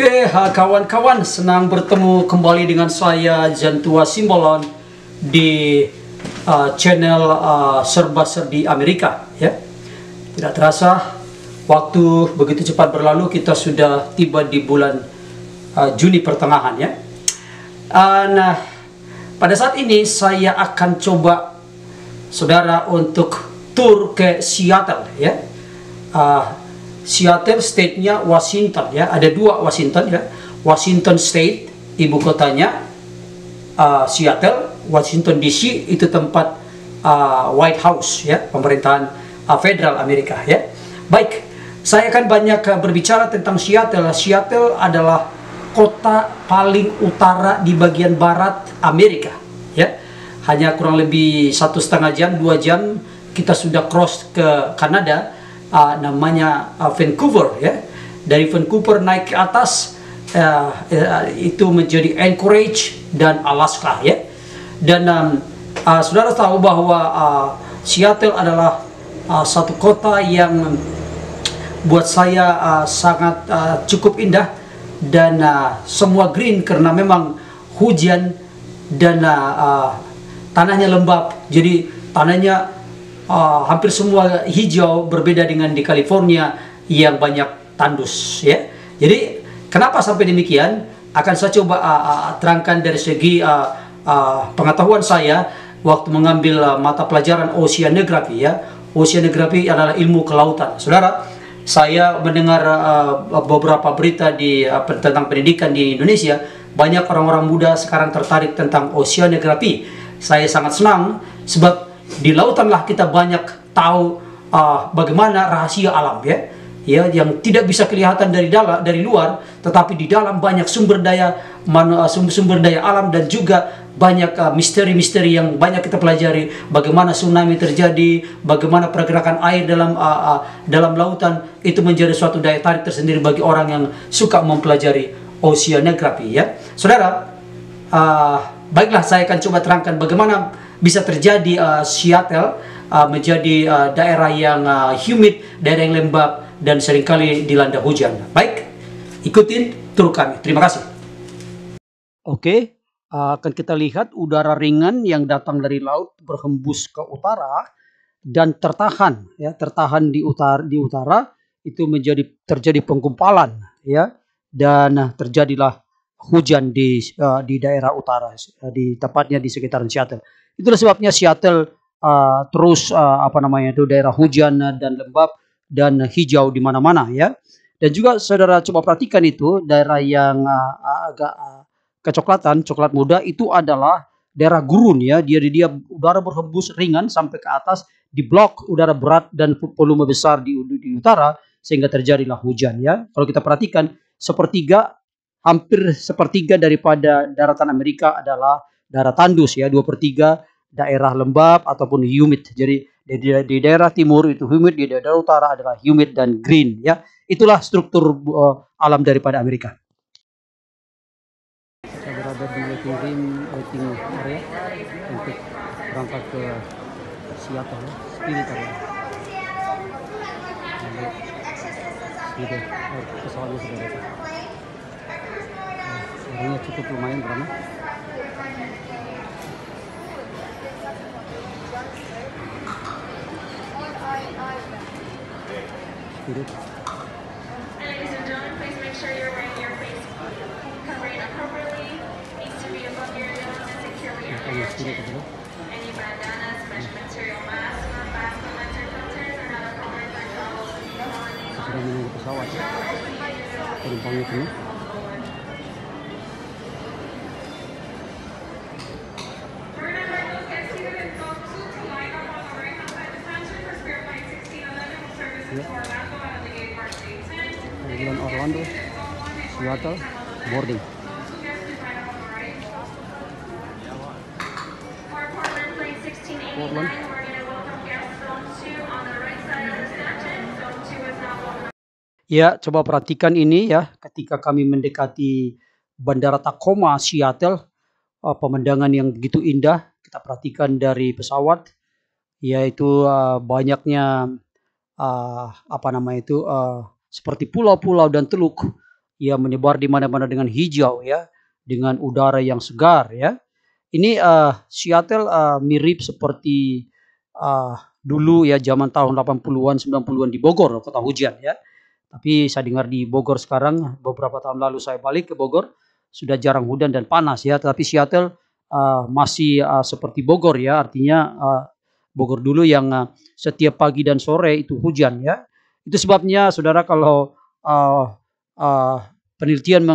Oke, kawan-kawan, senang bertemu kembali dengan saya Jantua Simbolon di channel Serba-Serbi Amerika. Ya, tidak terasa waktu begitu cepat berlalu, kita sudah tiba di bulan Juni pertengahan. Ya, nah, pada saat ini saya akan coba saudara untuk tur ke Seattle. Ya. Seattle state-nya Washington, ya, ada dua Washington, ya, Washington State ibu kotanya Seattle, Washington DC itu tempat White House, ya, pemerintahan federal Amerika, ya. Baik, saya akan banyak berbicara tentang Seattle. Seattle adalah kota paling utara di bagian barat Amerika, ya, hanya kurang lebih 1,5 jam 2 jam kita sudah cross ke Kanada. Namanya Vancouver, ya. Dari Vancouver naik ke atas itu menjadi Anchorage dan Alaska, ya. Dan saudara tahu bahwa Seattle adalah satu kota yang buat saya sangat cukup indah dan semua green karena memang hujan dan tanahnya lembab, jadi tanahnya hampir semua hijau, berbeda dengan di California yang banyak tandus, ya. Jadi kenapa sampai demikian akan saya coba terangkan dari segi pengetahuan saya waktu mengambil mata pelajaran Oceanography, ya. Oceanography adalah ilmu kelautan. Saudara, saya mendengar beberapa berita tentang pendidikan di Indonesia. Banyak orang-orang muda sekarang tertarik tentang Oceanography. Saya sangat senang sebab di lautanlah kita banyak tahu bagaimana rahasia alam, ya, yang tidak bisa kelihatan dari luar, tetapi di dalam banyak sumber daya alam dan juga banyak misteri-misteri yang banyak kita pelajari. Bagaimana tsunami terjadi, bagaimana pergerakan air dalam lautan, itu menjadi suatu daya tarik tersendiri bagi orang yang suka mempelajari Oceanography, ya. Saudara, baiklah, saya akan coba terangkan bagaimana bisa terjadi Seattle menjadi daerah yang humid, daerah yang lembab, dan seringkali dilanda hujan. Baik, ikutin tur kami. Terima kasih. Oke, akan kita lihat udara ringan yang datang dari laut berhembus ke utara dan tertahan, ya, tertahan di utara itu terjadi penggumpalan, ya, dan terjadilah hujan di daerah utara, tepatnya di sekitaran Seattle. Itulah sebabnya Seattle terus daerah hujan dan lembab dan hijau di mana-mana, ya. Dan juga saudara coba perhatikan itu daerah yang agak kecoklatan, coklat muda itu adalah daerah gurun, ya. Dia udara berhembus ringan sampai ke atas, di blok udara berat dan volume besar di utara sehingga terjadilah hujan, ya. Kalau kita perhatikan hampir sepertiga daripada daratan Amerika adalah daerah tandus, ya, 2/3 daerah lembab ataupun humid. Jadi di daerah timur itu humid, di daerah utara adalah humid dan green, ya. Itulah struktur alam daripada Amerika. Saya berada di waiting area untuk berangkat ke Seattle, Spirit area. Sudah pesawatnya sudah datang. Orangnya cukup lumayan ramai. Ladies and gentlemen, please make sure you're wearing your face covering appropriately. Needs to be above your nose and securely under your chin. Any bandanas, mesh material masks, or basket lantern filters, or other covering for towels and colonies. Sudah menunggu pesawat, ya. Penumpangnya penuh. Orlando, Seattle, boarding. Portland. Ya, coba perhatikan ini, ya. Ketika kami mendekati Bandara Tacoma, Seattle, pemandangan yang begitu indah kita perhatikan dari pesawat, yaitu banyaknya seperti pulau-pulau dan teluk ya menyebar di mana-mana dengan hijau ya, dengan udara yang segar ya. Ini Seattle mirip seperti dulu ya zaman tahun 80-an 90-an di Bogor, kota hujan ya. Tapi saya dengar di Bogor sekarang, beberapa tahun lalu saya balik ke Bogor, sudah jarang hujan dan panas ya. Tapi Seattle masih seperti Bogor ya, artinya Bogor dulu yang setiap pagi dan sore itu hujan ya. Itu sebabnya saudara kalau penelitian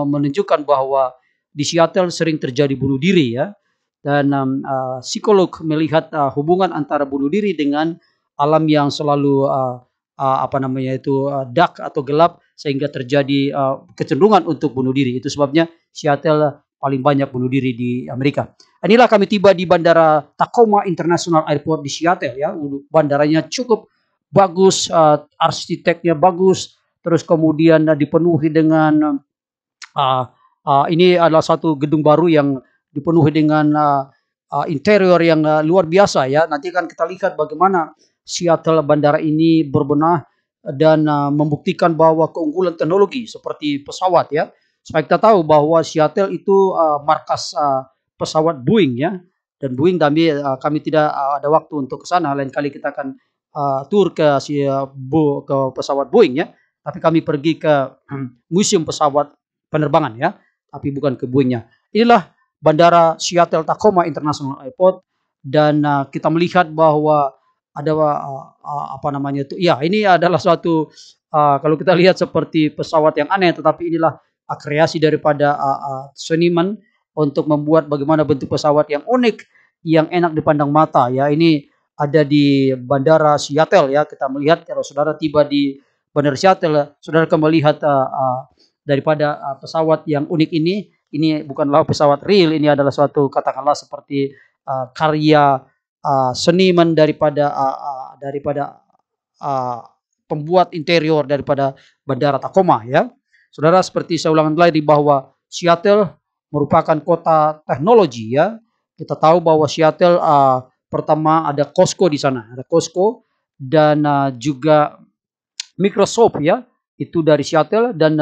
menunjukkan bahwa di Seattle sering terjadi bunuh diri ya. Dan psikolog melihat hubungan antara bunuh diri dengan alam yang selalu dark atau gelap sehingga terjadi kecenderungan untuk bunuh diri. Itu sebabnya Seattle paling banyak bunuh diri di Amerika. Inilah kami tiba di Bandara Tacoma International Airport di Seattle ya. Bandaranya cukup bagus, arsiteknya bagus, terus kemudian dipenuhi dengan ini adalah satu gedung baru yang dipenuhi dengan interior yang luar biasa ya. Nanti akan kita lihat bagaimana Seattle bandara ini berbenah dan membuktikan bahwa keunggulan teknologi seperti pesawat ya. Supaya kita tahu bahwa Seattle itu markas pesawat Boeing ya. Dan Boeing kami tidak ada waktu untuk ke sana. Lain kali kita akan tur ke pesawat Boeing ya. Tapi kami pergi ke museum pesawat penerbangan ya. Tapi bukan ke Boeingnya. Inilah Bandara Seattle Tacoma International Airport dan kita melihat bahwa ada ini adalah suatu kalau kita lihat seperti pesawat yang aneh, tetapi inilah kreasi daripada seniman untuk membuat bagaimana bentuk pesawat yang unik, yang enak dipandang mata ya. Ini ada di Bandara Seattle ya. Kita melihat kalau saudara tiba di Bandara Seattle, saudara akan melihat daripada pesawat yang unik ini. Ini bukanlah pesawat real, ini adalah suatu katakanlah seperti karya seniman daripada pembuat interior daripada Bandara Tacoma ya. Saudara, seperti saya ulangan lagi bahwa Seattle merupakan kota teknologi ya. Kita tahu bahwa Seattle pertama ada Costco di sana, ada Costco dan juga Microsoft ya, itu dari Seattle dan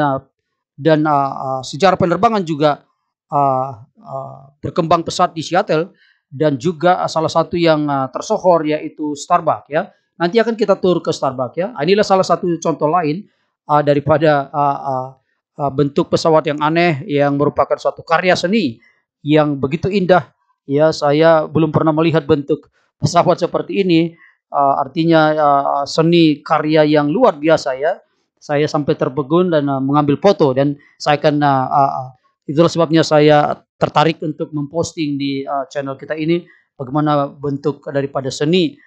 sejarah penerbangan juga berkembang pesat di Seattle dan juga salah satu yang tersohor yaitu Starbucks ya. Nanti akan kita tur ke Starbucks ya. Inilah salah satu contoh lain daripada bentuk pesawat yang aneh yang merupakan suatu karya seni yang begitu indah ya. Saya belum pernah melihat bentuk pesawat seperti ini. Artinya seni karya yang luar biasa ya. Saya sampai terpegun dan mengambil foto dan saya akan itulah sebabnya saya tertarik untuk memposting di channel kita ini bagaimana bentuk daripada seni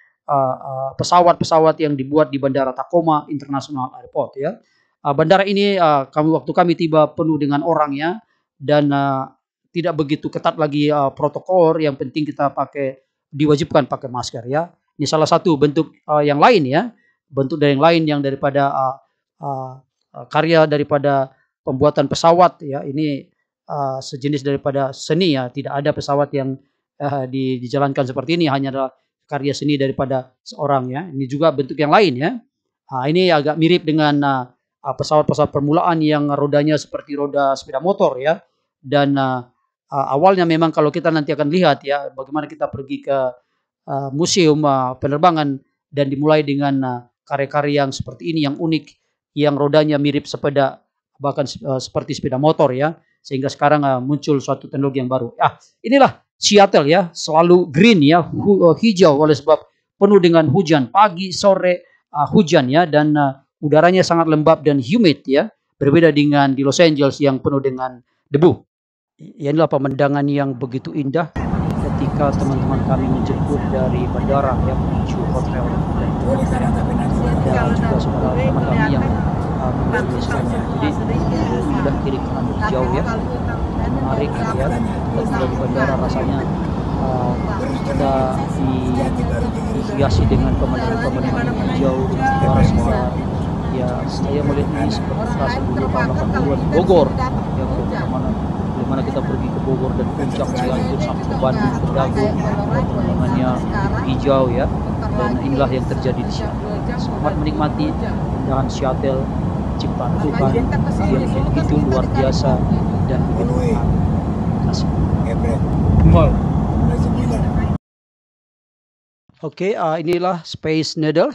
pesawat-pesawat yang dibuat di Bandara Tacoma International Airport ya. Bandara ini waktu kami tiba penuh dengan orang ya dan tidak begitu ketat lagi protokol. Yang penting kita diwajibkan pakai masker ya. Ini salah satu bentuk yang lain ya, bentuk dari yang lain yang daripada karya daripada pembuatan pesawat ya. Ini sejenis daripada seni ya. Tidak ada pesawat yang dijalankan seperti ini, hanya adalah karya seni daripada seorang ya. Ini juga bentuk yang lain ya. Ini agak mirip dengan pesawat-pesawat permulaan yang rodanya seperti roda sepeda motor ya. Dan awalnya memang kalau kita nanti akan lihat ya bagaimana kita pergi ke museum penerbangan dan dimulai dengan karya-karya yang seperti ini yang unik, yang rodanya mirip sepeda, bahkan seperti sepeda motor ya, sehingga sekarang muncul suatu teknologi yang baru. Inilah Seattle ya, selalu green ya, hijau oleh sebab penuh dengan hujan pagi, sore hujan ya, dan udaranya sangat lembab dan humid ya, berbeda dengan di Los Angeles yang penuh dengan debu. Inilah pemandangan yang begitu indah ketika teman-teman kami menjemput dari bandara yang menuju hotel. Ada juga saudara teman kami yang jadi sudah kiri kanan hijau ya, menarik ya. Kita di bandara rasanya kita dihiasi dengan pemandangan hijau dengan udara segar ya. Saya melihat ini seperti terasa dulu tahun 80-an di Bogor ya, bagaimana kita pergi ke Bogor dan puncak Cianjur sampai ke Bandung ke Dago, pemandangannya hijau ya. Dan inilah yang terjadi di Seattle. Selamat menikmati keindahan Seattle. ciptaan Tuhan yang begitu luar biasa dan begitu mahal. Terima kasih. Oke, inilah Space Needle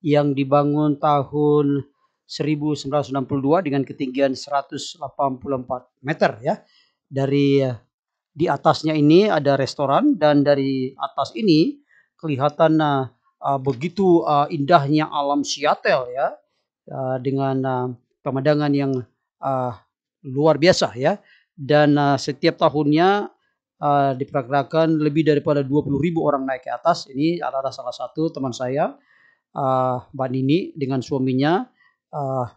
yang dibangun tahun 1962 dengan ketinggian 184 meter ya. Dari di atasnya ini ada restoran, dan dari atas ini kelihatan begitu indahnya alam Seattle ya, dengan pemandangan yang luar biasa ya. Dan setiap tahunnya diperkirakan lebih daripada 20.000 orang naik ke atas. Ini adalah salah satu teman saya, Mbak Nini dengan suaminya.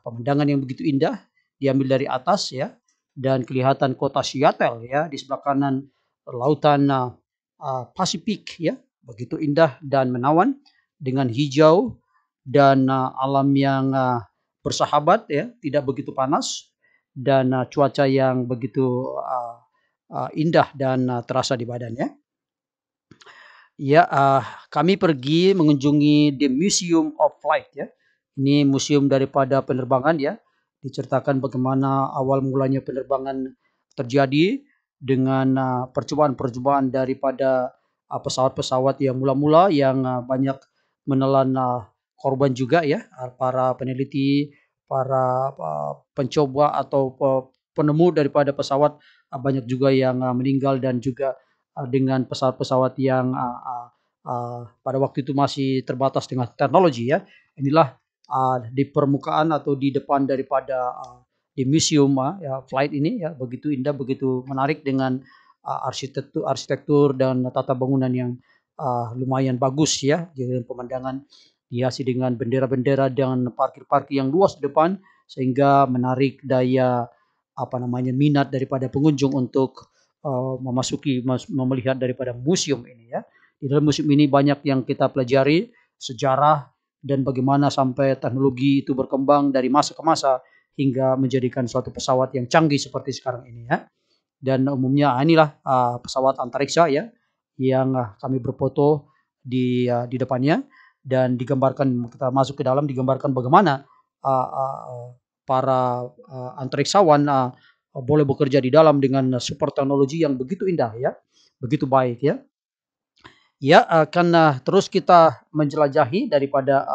Pemandangan yang begitu indah diambil dari atas ya, dan kelihatan kota Seattle ya, di sebelah kanan lautan Pasifik ya, begitu indah dan menawan dengan hijau dan alam yang bersahabat ya, tidak begitu panas, dan cuaca yang begitu indah dan terasa di badannya. Ya, kami pergi mengunjungi The Museum of Flight ya. Ini museum daripada penerbangan ya. Diceritakan bagaimana awal mulanya penerbangan terjadi dengan percobaan-percobaan daripada pesawat-pesawat yang mula-mula yang banyak menelan korban juga ya. Para peneliti, para pencoba atau penemu daripada pesawat banyak juga yang meninggal, dan juga dengan pesawat-pesawat yang pada waktu itu masih terbatas dengan teknologi ya. Inilah di permukaan atau di depan daripada di museum ya, flight ini ya, begitu indah, begitu menarik dengan arsitektur dan tata bangunan yang lumayan bagus ya, dengan pemandangan dihiasi dengan bendera-bendera dan parkir-parkir yang luas di depan, sehingga menarik daya minat daripada pengunjung untuk melihat daripada museum ini ya. Di dalam museum ini banyak yang kita pelajari, sejarah dan bagaimana sampai teknologi itu berkembang dari masa ke masa hingga menjadikan suatu pesawat yang canggih seperti sekarang ini ya. Dan umumnya inilah pesawat antariksa ya, yang kami berfoto di depannya, dan digambarkan, kita masuk ke dalam, digambarkan bagaimana para antariksawan boleh bekerja di dalam dengan super teknologi yang begitu indah ya, begitu baik ya. Ya, akan terus kita menjelajahi daripada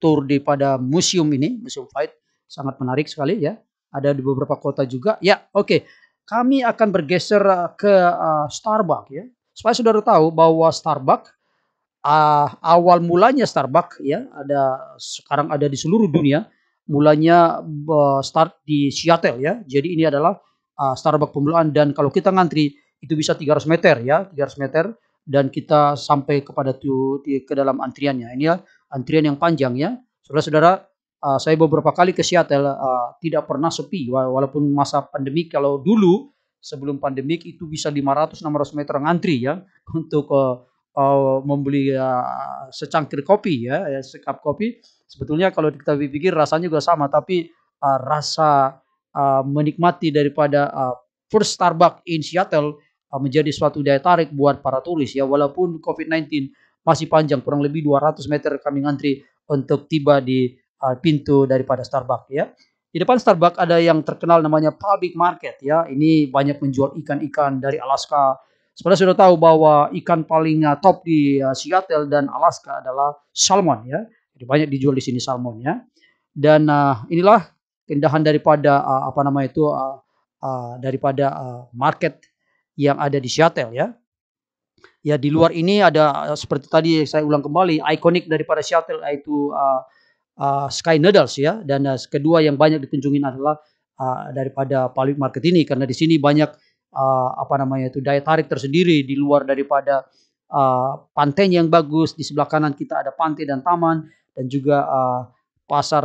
tour daripada museum ini, Museum Flight, sangat menarik sekali ya. Ada di beberapa kota juga. Ya, oke. Kami akan bergeser ke Starbucks ya. Supaya saudara tahu bahwa Starbucks awal mulanya Starbucks ya, sekarang ada di seluruh dunia. Mulanya start di Seattle ya. Jadi ini adalah Starbucks permulaan, dan kalau kita ngantri itu bisa 300 meter ya, 300 meter, dan kita sampai kepada ke dalam antriannya. Ini ya antrian yang panjang ya. Saudara-saudara, saya beberapa kali ke Seattle, tidak pernah sepi walaupun masa pandemik. Kalau dulu sebelum pandemik itu bisa 500-600 meter ngantri ya untuk membeli secangkir kopi ya, sekap kopi. Sebetulnya kalau kita pikir rasanya juga sama, tapi rasa menikmati daripada first Starbucks in Seattle menjadi suatu daya tarik buat para turis ya, walaupun COVID-19 masih panjang, kurang lebih 200 meter kami ngantri untuk tiba di pintu daripada Starbucks ya. Di depan Starbucks ada yang terkenal namanya Public Market ya. Ini banyak menjual ikan-ikan dari Alaska. Sebenarnya sudah tahu bahwa ikan paling top di Seattle dan Alaska adalah salmon ya. Jadi banyak dijual di sini salmon ya. Dan inilah keindahan daripada daripada market yang ada di Seattle ya. Ya, di luar ini ada seperti tadi saya ulang kembali, ikonik daripada Seattle yaitu Sky Needles ya. Dan kedua yang banyak dikunjungin adalah daripada Public Market ini, karena di sini banyak daya tarik tersendiri di luar daripada pantai yang bagus. Di sebelah kanan kita ada pantai dan taman, dan juga pasar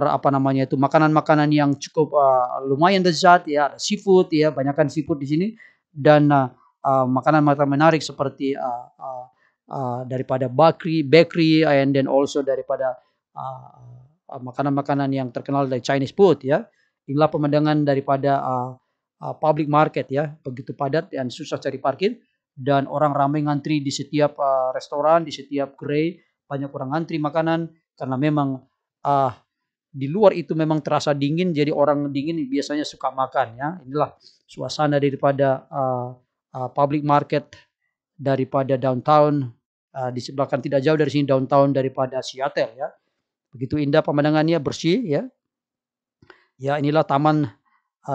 makanan-makanan yang cukup lumayan lezat ya, seafood ya, banyakkan seafood di sini, dan makanan-makanan menarik seperti daripada bakery and then also daripada makanan-makanan yang terkenal dari Chinese food ya. Inilah pemandangan daripada public market ya, begitu padat dan susah cari parkir, dan orang ramai ngantri di setiap restoran, di setiap gerai, banyak orang ngantri makanan karena memang di luar itu memang terasa dingin, jadi orang dingin biasanya suka makan ya. Inilah suasana daripada public market daripada downtown. Di sebelah kan tidak jauh dari sini downtown daripada Seattle ya. Begitu indah pemandangannya, bersih ya. Ya, inilah taman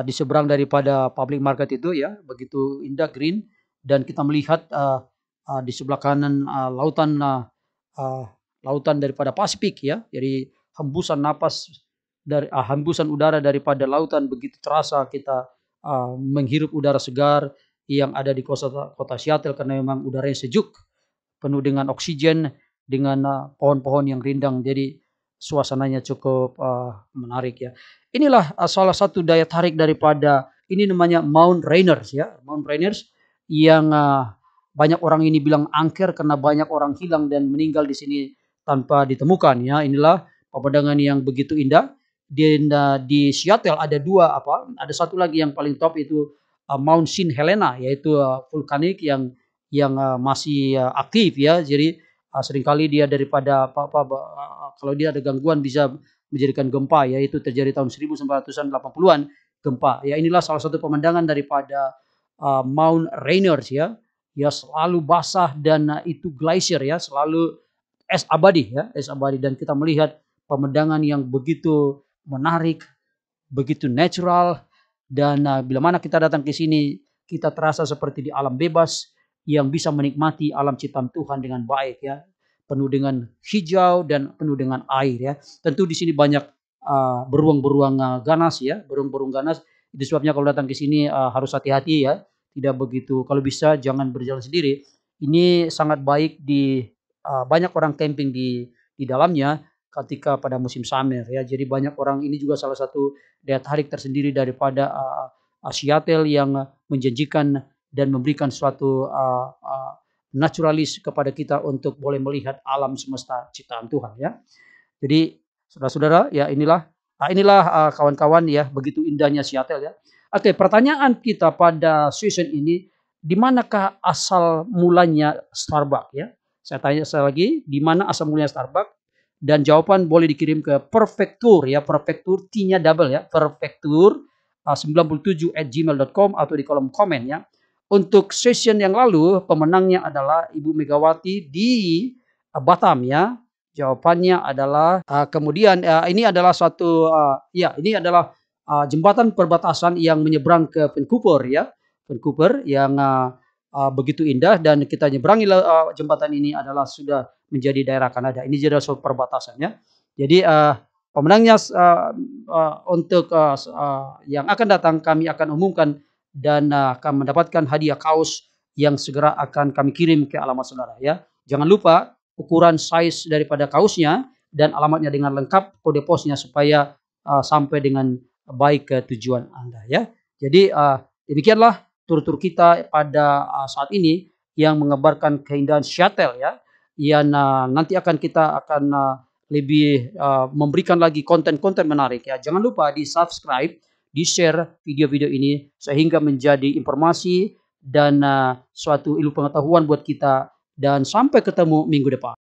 di seberang daripada public market itu ya, begitu indah, green, dan kita melihat di sebelah kanan lautan daripada Pasifik ya. Jadi hembusan napas dari hembusan udara daripada lautan begitu terasa, kita menghirup udara segar yang ada di kota Seattle karena memang udaranya sejuk, penuh dengan oksigen, dengan pohon-pohon yang rindang. Jadi suasananya cukup menarik ya. Inilah salah satu daya tarik daripada ini, namanya Mount Rainiers ya. Mount Rainiers yang banyak orang ini bilang angker karena banyak orang hilang dan meninggal di sini tanpa ditemukan ya. Inilah pemandangan yang begitu indah. Di Seattle ada ada satu lagi yang paling top, itu Mount St. Helena, yaitu vulkanik yang masih aktif ya. Jadi seringkali dia daripada kalau dia ada gangguan bisa menjadikan gempa, yaitu terjadi tahun 1980-an gempa. Ya, inilah salah satu pemandangan daripada Mount Rainiers ya. Ya, selalu basah dan itu glacier ya, selalu es abadi ya, es abadi, dan kita melihat pemandangan yang begitu menarik, begitu natural, dan bila mana kita datang ke sini kita terasa seperti di alam bebas yang bisa menikmati alam ciptaan Tuhan dengan baik ya, penuh dengan hijau dan penuh dengan air ya. Tentu di sini banyak beruang-beruang ganas ya, burung-burung ganas. Itu sebabnya kalau datang ke sini harus hati-hati ya, tidak begitu, kalau bisa jangan berjalan sendiri. Ini sangat baik banyak orang camping di dalamnya ketika pada musim summer ya. Jadi banyak orang, ini juga salah satu daya tarik tersendiri daripada Seattle yang menjanjikan dan memberikan suatu naturalis kepada kita untuk boleh melihat alam semesta ciptaan Tuhan ya. Jadi saudara-saudara ya, inilah kawan-kawan ya, begitu indahnya Seattle ya. Oke, pertanyaan kita pada season ini, di manakah asal mulanya Starbucks ya? Saya tanya sekali lagi, di mana asal mulanya Starbucks? Dan jawaban boleh dikirim ke Perfectur ya, Perfectur T-nya double ya, Perfectur 97@gmail.com atau di kolom komen ya. Untuk session yang lalu pemenangnya adalah Ibu Megawati di Batam ya. Jawabannya adalah kemudian ini adalah suatu ini adalah jembatan perbatasan yang menyeberang ke Vancouver ya. Vancouver yang begitu indah, dan kita nyeberangi jembatan ini adalah sudah menjadi daerah Kanada. Ini jadi suatu perbatasan ya. Jadi pemenangnya untuk yang akan datang kami akan umumkan dan akan mendapatkan hadiah kaos yang segera akan kami kirim ke alamat saudara ya. Jangan lupa ukuran size daripada kaosnya dan alamatnya dengan lengkap, kode posnya, supaya sampai dengan baik ke tujuan Anda ya. Jadi demikianlah tur-tur kita pada saat ini yang mengabarkan keindahan Seattle ya. Yang nanti kita akan lebih memberikan lagi konten-konten menarik ya. Jangan lupa di subscribe, di share video-video ini sehingga menjadi informasi dan suatu ilmu pengetahuan buat kita, dan sampai ketemu minggu depan.